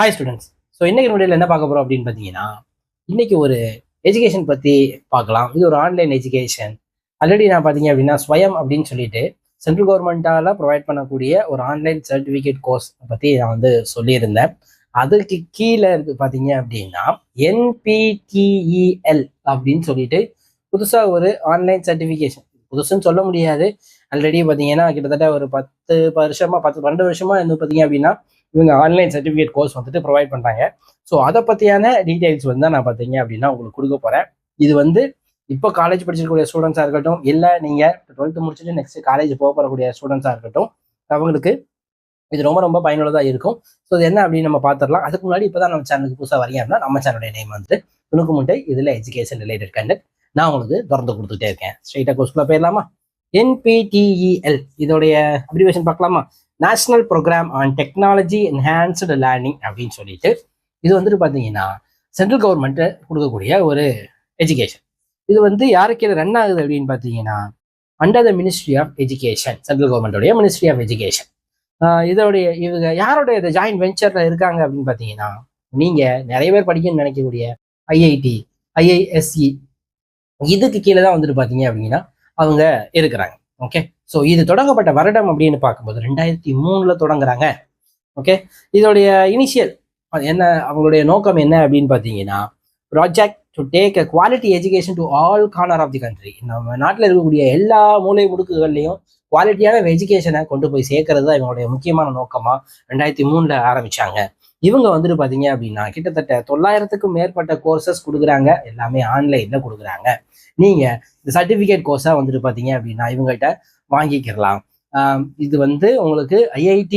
Hi students. So இன்னைக்கு வீடியோவில் என்ன பார்க்க போகிறோம் அப்படின்னு பார்த்தீங்கன்னா, இன்னைக்கு ஒரு எஜுகேஷன் பற்றி பார்க்கலாம். இது ஒரு ஆன்லைன் எஜுகேஷன். ஆல்ரெடி நான் பார்த்தீங்க அப்படின்னா ஸ்வயம் அப்படின்னு சொல்லிட்டு சென்ட்ரல் கவர்மெண்ட்டால் ப்ரொவைட் பண்ணக்கூடிய ஒரு ஆன்லைன் சர்டிஃபிகேட் கோர்ஸ் பற்றி நான் வந்து சொல்லியிருந்தேன். அதுக்கு கீழே இருக்கு பார்த்தீங்க அப்படின்னா NPTEL அப்படின்னு சொல்லிட்டு புதுசாக ஒரு ஆன்லைன் சர்டிஃபிகேஷன். புதுசுன்னு சொல்ல முடியாது. ஆல்ரெடி பார்த்தீங்கன்னா கிட்டத்தட்ட ஒரு 12 வருஷமா வந்து பார்த்தீங்க அப்படின்னா இவங்க ஆன்லைன் சர்டிஃபிகேட் கோர்ஸ் வந்துட்டு ப்ரொவைட் பண்ணுறாங்க. ஸோ அதை பற்றியான டீட்டெயில்ஸ் வந்து நான் பார்த்தீங்க அப்படின்னா உங்களுக்கு கொடுக்க போகிறேன். இது வந்து இப்போ காலேஜ் படிச்சிருக்கக்கூடிய ஸ்டூடெண்ட்ஸாக இருக்கட்டும், இல்லை நீங்கள் 12th முடிச்சுட்டு நெக்ஸ்ட் காலேஜ் போகக்கூடிய ஸ்டூடெண்ட்ஸாக இருக்கட்டும், அவங்களுக்கு இது ரொம்ப ரொம்ப பயனுள்ளதாக இருக்கும். ஸோ இது என்ன அப்படின்னு நம்ம பார்த்துடலாம். அதுக்கு முன்னாடி இப்போ தான் நம்ம சேனலுக்கு புதுசாக வரீங்க அப்படின்னா நம்ம சேனலுடைய நேம் வந்து துணுக்கு முட்டை. இதில் எஜுகேஷன் ரிலேட்டட் கண்டென்ட் நான் உங்களுக்கு திறந்து கொடுத்துட்டே இருக்கேன். ஸ்ட்ரெயிட்டாக கோர்ஸ்குள்ளே போயிடலாமா? NPTEL இதோடைய அப்ரிவேஷன் பார்க்கலாமா? National program on technology enhanced learning அப்படின்னு சொல்லிட்டு இது வந்துட்டு பார்த்தீங்கன்னா சென்ட்ரல் கவர்மெண்ட்டு கொடுக்கக்கூடிய ஒரு எஜுகேஷன். இது வந்து யாருக்கு கீழே ரன் ஆகுது அப்படின்னு பார்த்தீங்கன்னா under the ministry of education, central கவர்மெண்டோடைய மினிஸ்ட்ரி ஆஃப் எஜுகேஷன். இவங்க யாரோடைய இது ஜாயின்ட் வெஞ்சரில் இருக்காங்க அப்படின்னு பார்த்தீங்கன்னா, நீங்கள் நிறைய பேர் படிக்கணும்னு நினைக்கக்கூடிய IIT, IISc இதுக்கு கீழே தான் வந்துட்டு பார்த்தீங்க அப்படின்னா அவங்க இருக்கிறாங்க. ஓகே, ஸோ இது தொடங்கப்பட்ட வருடம் அப்படின்னு பார்க்கும்போது 2003 தொடங்குறாங்க. ஓகே, இதோடைய இனிஷியல் என்ன, அவங்களுடைய நோக்கம் என்ன அப்படின்னு பார்த்தீங்கன்னா, project to take a quality education to all corner of the country. நம்ம நாட்டில் இருக்கக்கூடிய எல்லா மூலை முடுக்குகள்லையும் குவாலிட்டியான எஜுகேஷனை கொண்டு போய் சேர்க்கறது தான் இவங்களுடைய முக்கியமான நோக்கமாக 2003 ஆரம்பிச்சாங்க. இவங்க வந்துட்டு பார்த்தீங்க அப்படின்னா கிட்டத்தட்ட 900க்கும் மேற்பட்ட கோர்சஸ் கொடுக்குறாங்க. எல்லாமே ஆன்லைனில் கொடுக்குறாங்க. நீங்கள் இந்த சர்டிஃபிகேட் கோர்ஸாக வந்துட்டு பார்த்தீங்க அப்படின்னா இவங்கள்ட்ட வாங்கிக்கிறலாம். இது வந்து உங்களுக்கு IIT,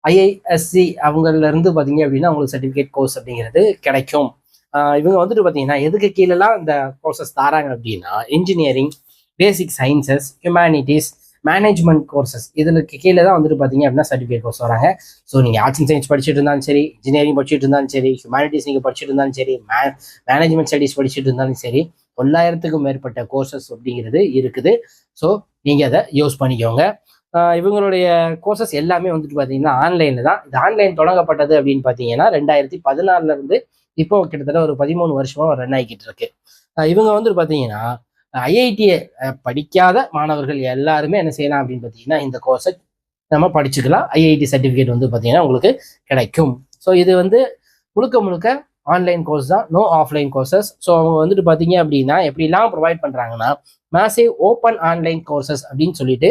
IISc அவங்கலேருந்து பார்த்தீங்க அப்படின்னா உங்களுக்கு சர்டிஃபிகேட் கோர்ஸ் அப்படிங்கிறது கிடைக்கும். இவங்க வந்துட்டு பார்த்தீங்கன்னா எதுக்கு கீழெல்லாம் இந்த கோர்சஸ் தராங்க அப்படின்னா engineering, basic sciences, humanities, management courses இதுக்கு கீழே தான் வந்துட்டு பார்த்தீங்க அப்படின்னா சர்டிஃபிகேட் கோர்ஸ் வராங்க. ஸோ நீங்கள் ஆர்ட்ஸ் அண்ட் சயின்ஸ் படிச்சுட்டு இருந்தாலும் சரி, இன்ஜினியரிங் படிச்சுட்டு இருந்தாலும் சரி, ஹியூமனிட்டிஸ் நீங்கள் படிச்சுட்டு இருந்தாலும் சரி, மேனேஜ்மெண்ட் ஸ்டடீஸ் படிச்சுட்டு இருந்தாலும் சரி, 900க்கும் மேற்பட்ட கோர்சஸ் அப்படிங்கிறது இருக்குது. ஸோ நீங்கள் அதை யூஸ் பண்ணிக்கோங்க. இவங்களுடைய கோர்சஸ் எல்லாமே வந்துட்டு பார்த்தீங்கன்னா ஆன்லைனில் தான். இது ஆன்லைன் தொடங்கப்பட்டது அப்படின்னு பார்த்தீங்கன்னா 2014 இப்போ கிட்டத்தட்ட ஒரு 13 வருஷமாக ரன் ஆகிக்கிட்டு இருக்கு. இவங்க வந்துட்டு பார்த்தீங்கன்னா IIT படிக்காத மாணவர்கள் எல்லாருமே என்ன செய்யலாம் அப்படின்னு பார்த்தீங்கன்னா இந்த கோர்ஸை நம்ம படிச்சுக்கலாம். IIT சர்டிஃபிகேட் வந்து பார்த்தீங்கன்னா உங்களுக்கு கிடைக்கும். ஸோ இது வந்து முழுக்க ஆன்லைன் கோர்ஸ் தான், நோ ஆஃப்லைன் கோர்சஸ். ஸோ அவங்க வந்துட்டு பார்த்தீங்க அப்படின்னா எப்படிலாம் ப்ரொவைட் பண்ணுறாங்கன்னா மேசிவ் ஓப்பன் ஆன்லைன் கோர்சஸ் அப்படின்னு சொல்லிட்டு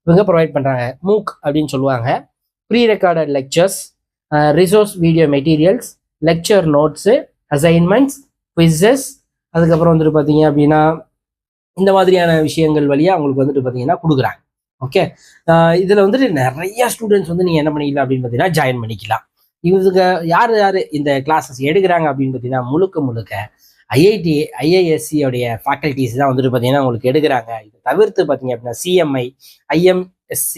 இவங்க ப்ரொவைட் பண்ணுறாங்க. MOOC அப்படின்னு சொல்லுவாங்க. Pre recorded lectures, resource video materials, lecture notes, assignments, quizzes, அதுக்கப்புறம் வந்துட்டு பார்த்தீங்க அப்படின்னா இந்த மாதிரியான விஷயங்கள் வழியாக அவங்களுக்கு வந்துட்டு பார்த்தீங்கன்னா கொடுக்குறாங்க. ஓகே, இதில் வந்துட்டு நிறைய ஸ்டூடெண்ட்ஸ் வந்து நீங்கள் என்ன பண்ணிக்கலாம் அப்படின்னு பார்த்தீங்கன்னா ஜாயின் பண்ணிக்கலாம். இவங்க யார் இந்த கிளாஸஸ் எடுக்கிறாங்க அப்படின்னு பார்த்தீங்கன்னா முழுக்க IIT, IISc உடைய ஃபேக்கல்டிஸ் தான் வந்துட்டு பார்த்தீங்கன்னா உங்களுக்கு எடுக்கிறாங்க. இது தவிர்த்து பார்த்தீங்க அப்படின்னா CMI, IMSc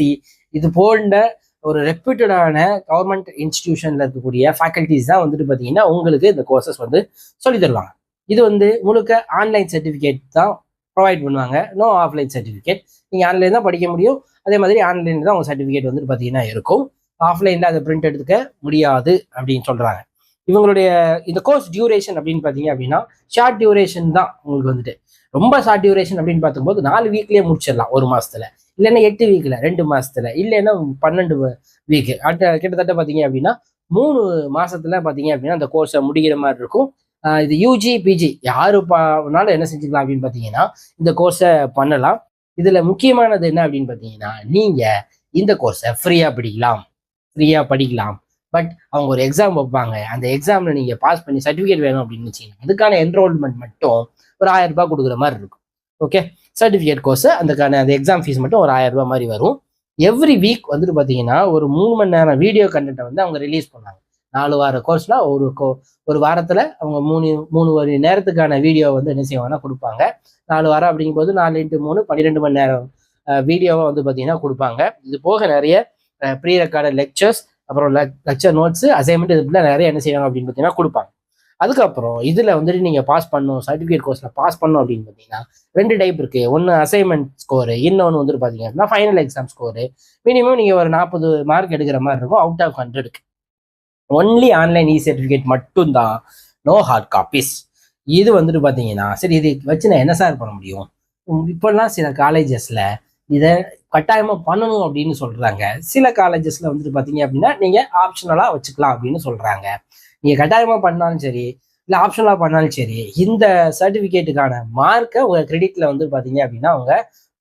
இது போன்ற ஒரு ரெப்யூட்டடான கவர்மெண்ட் இன்ஸ்டிடியூஷனில் இருக்கக்கூடிய ஃபேக்கல்டிஸ் தான் வந்துட்டு பார்த்தீங்கன்னா உங்களுக்கு இந்த கோர்சஸ் வந்து சொல்லி தருவாங்க. இது வந்து முழுக்க ஆன்லைன் சர்டிஃபிகேட் தான் ப்ரொவைட் பண்ணுவாங்க, நோ ஆஃப்லைன் சர்டிஃபிகேட். நீங்கள் ஆன்லைன் தான் படிக்க முடியும். அதே மாதிரி ஆன்லைனில் தான் உங்கள் சர்டிஃபிகேட் வந்துட்டு பார்த்தீங்கன்னா இருக்கும். ஆஃப்லைனில் அதை பிரிண்ட் எடுத்துக்க முடியாது அப்படின்னு சொல்கிறாங்க. இவங்களுடைய இந்த கோர்ஸ் டியூரேஷன் அப்படின்னு பார்த்தீங்க அப்படின்னா ஷார்ட் டியூரேஷன் தான். உங்களுக்கு வந்துட்டு ரொம்ப ஷார்ட் டியூரேஷன் அப்படின்னு பார்க்கும்போது 4 வீக்லேயே முடிச்சிடலாம், 1 மாதத்துல, இல்லைன்னா 8 வீக்கில், 2 மாதத்துல, இல்லைன்னா 12 வீக்கு, கிட்டத்தட்ட பார்த்தீங்க அப்படின்னா 3 மாதத்துல பார்த்தீங்க அப்படின்னா அந்த கோர்ஸை முடிக்கிற மாதிரி இருக்கும். இது UG, PG யாருனாலும் என்ன செஞ்சுக்கலாம் அப்படின்னு பார்த்தீங்கன்னா இந்த கோர்ஸை பண்ணலாம். இதில் முக்கியமானது என்ன அப்படின்னு பார்த்தீங்கன்னா நீங்கள் இந்த கோர்ஸை ஃப்ரீயாக படிக்கலாம். பட் அவங்க ஒரு எக்ஸாம் வைப்பாங்க. அந்த எக்ஸாமில் நீங்கள் பாஸ் பண்ணி சர்டிஃபிகேட் வேணும் அப்படின்னு வச்சிங்கன்னா அதுக்கான என்ரோல்மெண்ட் மட்டும் ஒரு 1000 ரூபாய் கொடுக்குற மாதிரி இருக்கும். ஓகே, சர்டிஃபிகேட் கோர்ஸு அந்த எக்ஸாம் ஃபீஸ் மட்டும் ஒரு 1000 ரூபாய் மாதிரி வரும். எவ்ரி வீக் வந்துட்டு பார்த்தீங்கன்னா ஒரு 3 மணி நேரம் வீடியோ கண்டென்ட்டை வந்து அவங்க ரிலீஸ் பண்ணாங்க. 4 வார கோர்ஸ்ல ஒரு வாரத்தில் அவங்க 3 மணி நேரத்துக்கான வீடியோ வந்து என்ன செய்வாங்கன்னா கொடுப்பாங்க. 4 வாரம் அப்படிங்கும்போது 4 × 3 12 மணி நேரம் வீடியோவை வந்து பார்த்தீங்கன்னா கொடுப்பாங்க. இது போக நிறைய ப்ரீ ரெக்கார்டட் லெக்சர்ஸ், அப்புறம் லெக்சர் நோட்ஸு, அசைன்மெண்ட் இதுல நிறைய என்ன செய்வாங்க அப்படின்னு பார்த்தீங்கன்னா கொடுப்பாங்க. அதுக்கப்புறம் இதில் வந்துட்டு நீங்கள் பாஸ் பண்ணணும், சர்டிஃபிகேட் கோர்ஸில் பாஸ் பண்ணணும் அப்படின்னு பார்த்தீங்கன்னா 2 டைப் இருக்குது. ஒன்று அசைன்மெண்ட் ஸ்கோரு, இன்னொன்று வந்துட்டு பார்த்தீங்க அப்படின்னா ஃபைனல் எக்ஸாம் ஸ்கோரு. மினிமம் நீங்கள் ஒரு 40 மார்க் எடுக்கிற மாதிரி இருக்கும் அவுட் ஆஃப் 100க்கு. ஒன்லி ஆன்லைன் சர்டிஃபிகேட் மட்டும்தான், நோ ஹார்ட் காப்பீஸ். இது வந்துட்டு பார்த்தீங்கன்னா சரி, இது வச்சு நான் என்ன சார் பண்ண முடியும்? இப்போல்லாம் சில காலேஜஸ்ல இதை கட்டாயமா பண்ணணும் அப்படின்னு சொல்றாங்க. சில காலேஜஸ்ல வந்துட்டு பார்த்தீங்க அப்படின்னா நீங்க ஆப்ஷனலா வச்சுக்கலாம் அப்படின்னு சொல்றாங்க. நீங்க கட்டாயமா பண்ணாலும் சரி, இல்லை ஆப்ஷனலா பண்ணாலும் சரி, இந்த சர்டிஃபிகேட்டுக்கான மார்க்கை உங்க கிரெடிட்ல வந்து பார்த்தீங்க அப்படின்னா அவங்க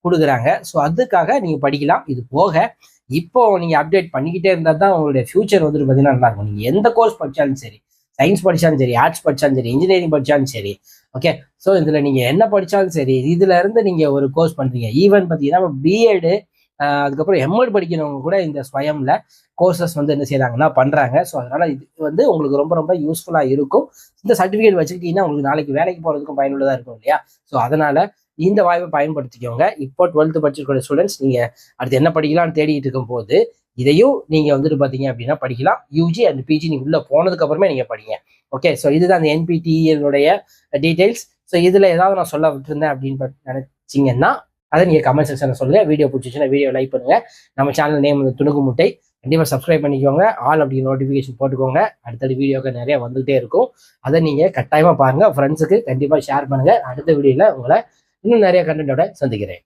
கொடுக்குறாங்க. ஸோ அதுக்காக நீங்க படிக்கலாம். இது போக இப்போ நீங்க அப்டேட் பண்ணிக்கிட்டே இருந்தா தான் உங்களுடைய ஃபியூச்சர் வந்துட்டு பார்த்தீங்கன்னா நல்லா இருக்கும். நீங்க எந்த கோர்ஸ் படிச்சாலும் சரி, சயின்ஸ் படிச்சாலும் சரி, ஆர்ட்ஸ் படிச்சாலும் சரி, இன்ஜினியரிங் படிச்சாலும் சரி, ஓகே. ஸோ இதுல நீங்க என்ன படிச்சாலும் சரி, இதுல இருந்து நீங்க ஒரு கோர்ஸ் பண்றீங்க. ஈவன் பார்த்தீங்கன்னா பிஎட், அதுக்கப்புறம் எம்எட் படிக்கிறவங்க கூட இந்த ஸ்வயம்ல கோர்சஸ் வந்து என்ன செய்யறாங்கன்னா பண்றாங்க. ஸோ அதனால இது வந்து உங்களுக்கு ரொம்ப ரொம்ப யூஸ்ஃபுல்லா இருக்கும். இந்த சர்டிஃபிகேட் வச்சுக்கிட்டீங்கன்னா உங்களுக்கு நாளைக்கு வேலைக்கு போறதுக்கும் பயனுள்ளதா இருக்கும் இல்லையா? ஸோ அதனால இந்த வாய்ப்பை பயன்படுத்திக்கோங்க. இப்போ 12th படிச்சிருக்கிற ஸ்டூடெண்ட்ஸ் நீங்க அடுத்து என்ன படிக்கலாம்னு தேடிட்டு இருக்கும் போது இதையும் நீங்க வந்துட்டு பாத்தீங்க அப்படின்னா படிக்கலாம். யூஜி அண்ட் பிஜி நீங்க உள்ள போனதுக்கு அப்புறமே நீங்க படிங்க. ஓகே, ஸோ இதுதான் அந்த என்பிடிஎல்லுடைய டீடைல்ஸ். ஸோ இதுல ஏதாவது நான் சொல்ல விட்டுருந்தேன் அப்படின்னு நினைச்சிங்கன்னா அதை நீங்க கமெண்ட் செக்ஷன்ல சொல்லுங்க. வீடியோ பிடிச்சிச்சுன்னா வீடியோ லைக் பண்ணுங்க. நம்ம சேனல் நேம் வந்து துணுக்கு முட்டை. கண்டிப்பா சப்ஸ்கிரைப் பண்ணிக்கோங்க. ஆல் அப்படிங்கிற நோட்டிஃபிகேஷன் போட்டுக்கோங்க. அடுத்தடுத்த வீடியோக்கு நிறைய வந்துகிட்டே இருக்கும். அதை நீங்க கட்டாயமா பாருங்க. ஃப்ரெண்ட்ஸுக்கு கண்டிப்பா ஷேர் பண்ணுங்க. அடுத்த வீடியோல உங்களை இன்னும் நிறைய கண்டென்ட்டோட சந்திக்கிறேன்.